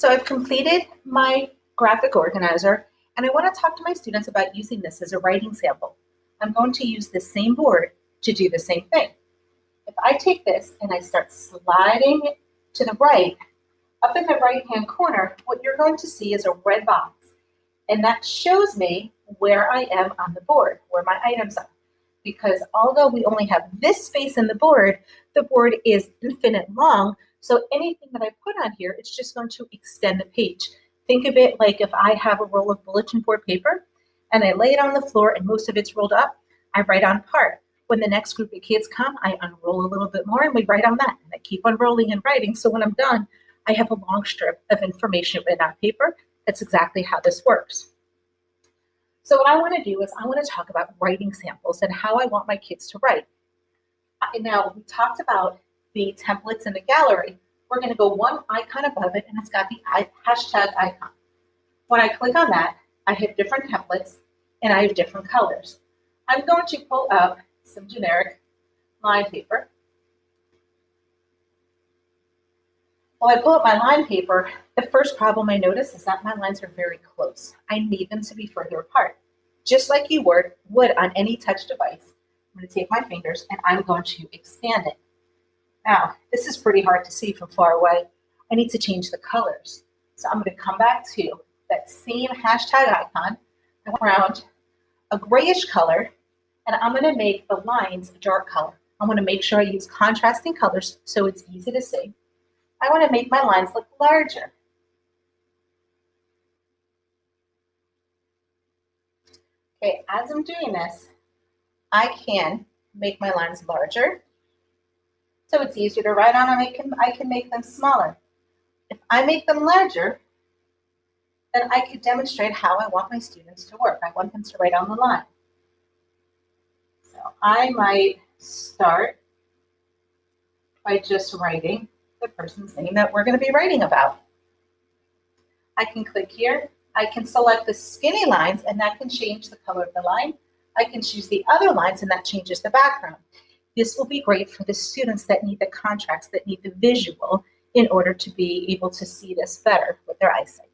So I've completed my graphic organizer, and I want to talk to my students about using this as a writing sample. I'm going to use this same board to do the same thing. If I take this and I start sliding it to the right, up in the right-hand corner, what you're going to see is a red box. And that shows me where I am on the board, where my items are. Because although we only have this space in the board is infinite long, so anything that I put on here, it's just going to extend the page. Think of it like if I have a roll of bulletin board paper and I lay it on the floor and most of it's rolled up, I write on part. When the next group of kids come, I unroll a little bit more and we write on that. And I keep unrolling and writing, so when I'm done, I have a long strip of information written on paper. That's exactly how this works. So what I want to do is I want to talk about writing samples and how I want my kids to write. Now, we talked about the templates in the gallery. We're going to go one icon above it, and it's got the hashtag icon. When I click on that, I have different templates, and I have different colors. I'm going to pull up some generic line paper. While I pull up my line paper, the first problem I notice is that my lines are very close. I need them to be further apart. Just like you would on any touch device, I'm going to take my fingers and I'm going to expand it. Now, this is pretty hard to see from far away. I need to change the colors. So I'm going to come back to that same hashtag icon around a grayish color, and I'm going to make the lines a dark color. I want to make sure I use contrasting colors so it's easy to see. I want to make my lines look larger. Okay, as I'm doing this, I can make my lines larger, so it's easier to write on, and I can make them smaller. If I make them larger, then I could demonstrate how I want my students to work. I want them to write on the line. So I might start by just writing the person's name that we're going to be writing about. I can click here. I can select the skinny lines, and that can change the color of the line. I can choose the other lines, and that changes the background. This will be great for the students that need the contrast, that need the visual in order to be able to see this better with their eyesight.